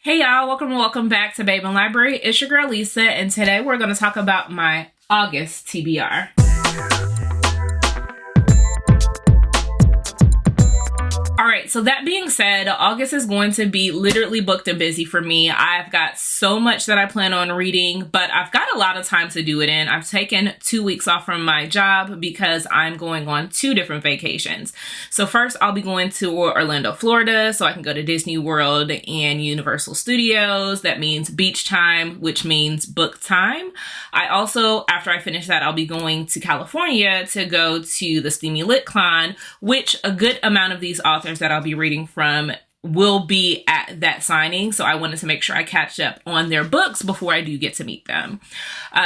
Hey y'all, welcome back to Babeinlibrary. It's your girl Lisa, and today we're going to talk about my August TBR. Alright, so that being said, August is going to be literally booked and busy for me. I've got so much that I plan on reading, but I've got a lot of time to do it in. I've taken 2 weeks off from my job because I'm going on 2 different vacations. So first, I'll be going to Orlando, Florida, so I can go to Disney World and Universal Studios. That means beach time, which means book time. I also, after I finish that, I'll be going to California to go to the Steamy Lit Con, which a good amount of these authors that I'll be reading from will be at that signing. So I wanted to make sure I catch up on their books before I do get to meet them.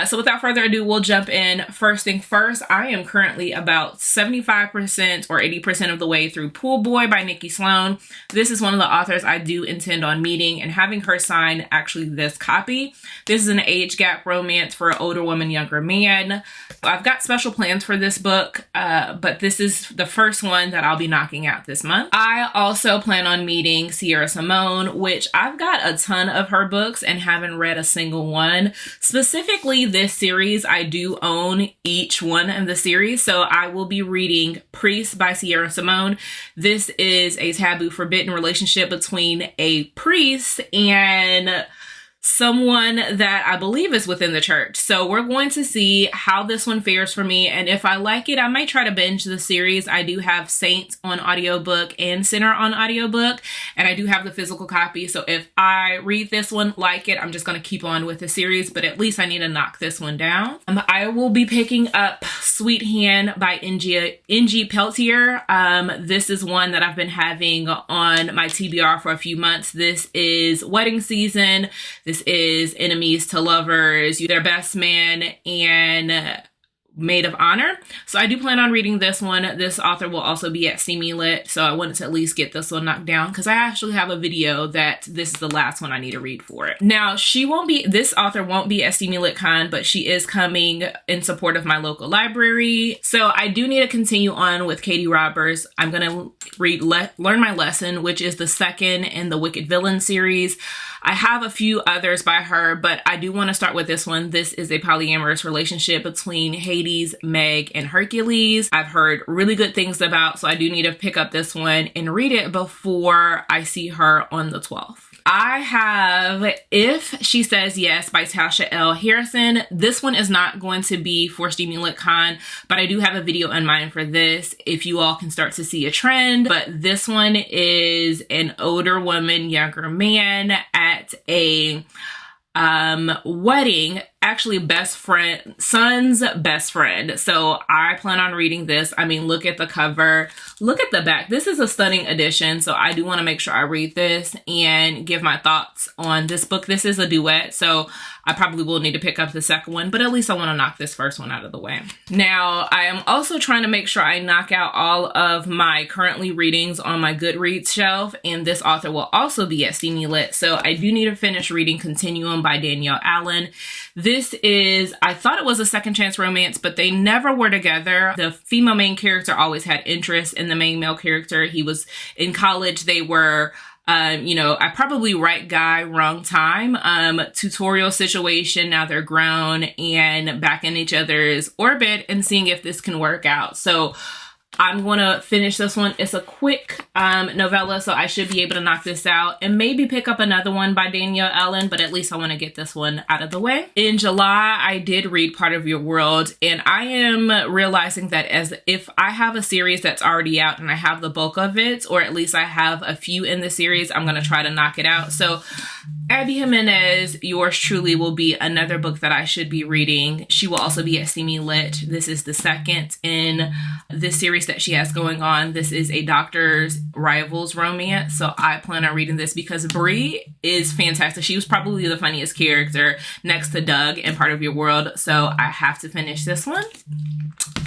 So without further ado, we'll jump in. First thing first, I am currently about 75% or 80% of the way through Pool Boy by Nikki Sloan. This is one of the authors I do intend on meeting and having her sign actually this copy. This is an age gap romance for an older woman, younger man. I've got special plans for this book, but this is the first one that I'll be knocking out this month. I also plan on meeting Sierra Simone, which I've got a ton of her books and haven't read a single one. Specifically this series, I do own each one of the series. So I will be reading Priest by Sierra Simone. This is a taboo forbidden relationship between a priest and someone that I believe is within the church. So we're going to see how this one fares for me. And if I like it, I might try to binge the series. I do have Saint on audiobook and Sinner on audiobook, and I do have the physical copy. So if I read this one, like it, I'm just going to keep on with the series, but at least I need to knock this one down. I will be picking up Sweet Hand by N.G. Peltier. This is one that I've been having on my TBR for a few months. This is wedding season. This is enemies to lovers, their best man, and maid of honor. So I do plan on reading this one. This author will also be at Steamy Lit, so I wanted to at least get this one knocked down because I actually have a video that this is the last one I need to read for it. Now, this author won't be at Steamy Lit Con, but she is coming in support of my local library. So I do need to continue on with Katie Roberts. I'm going to read Learn My Lesson, which is the second in the Wicked Villain series. I have a few others by her, but I do want to start with this one. This is a polyamorous relationship between Hades, Meg, and Hercules. I've heard really good things about, so I do need to pick up this one and read it before I see her on the 12th. I have If She Says Yes by Tasha L. Harrison. This one is not going to be for Steamy Lit Con, but I do have a video in mind for this if you all can start to see a trend. But this one is an older woman, younger man at a wedding, actually son's best friend. So I plan on reading this. I mean, look at the cover, look at the back. This is a stunning edition. So I do want to make sure I read this and give my thoughts on this book. This is a duet, so I probably will need to pick up the second one, but at least I want to knock this first one out of the way. Now, I am also trying to make sure I knock out all of my currently readings on my Goodreads shelf, and this author will also be at Steamy Lit. So I do need to finish reading Continuum by Danielle Allen. This is, I thought it was a second chance romance, but they never were together. The female main character always had interest in the main male character. He was in college. They were I probably right guy, wrong time, tutorial situation. Now they're grown and back in each other's orbit and seeing if this can work out. So I'm going to finish this one. It's a quick novella, so I should be able to knock this out and maybe pick up another one by Danielle Allen, but at least I want to get this one out of the way. In July, I did read Part of Your World, and I am realizing that as if I have a series that's already out and I have the bulk of it, or at least I have a few in the series, I'm going to try to knock it out. So Abby Jimenez, yours truly, will be another book that I should be reading. She will also be at Steamy Lit. This is the second in this series that she has going on. This is a doctor's rivals romance. So I plan on reading this because Brie is fantastic. She was probably the funniest character next to Doug in Part of Your World. So I have to finish this one.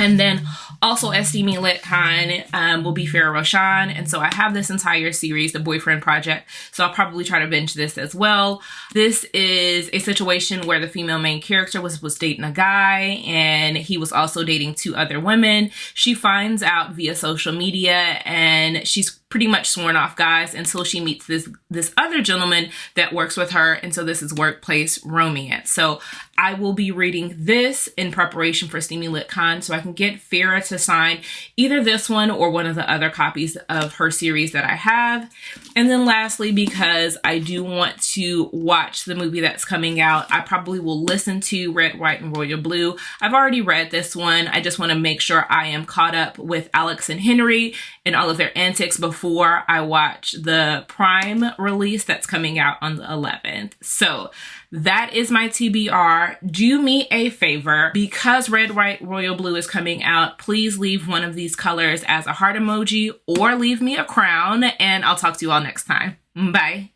And then also at Steamy Lit Con will be Farrah Roshan. And so I have this entire series, The Boyfriend Project. So I'll probably try to binge this as well. This is a situation where the female main character was dating a guy and he was also dating 2 other women. She finds out via social media and she's pretty much sworn off, guys, until she meets this other gentleman that works with her. And so this is workplace romance. So I will be reading this in preparation for Steamy Lit Con so I can get Farrah to sign either this one or one of the other copies of her series that I have. And then lastly, because I do want to watch the movie that's coming out, I probably will listen to Red, White, and Royal Blue. I've already read this one. I just want to make sure I am caught up with Alex and Henry and all of their antics before I watch the Prime release that's coming out on the 11th. So that is my TBR. Do me a favor, because Red, White, Royal Blue is coming out, please leave one of these colors as a heart emoji or leave me a crown, and I'll talk to you all next time. Bye.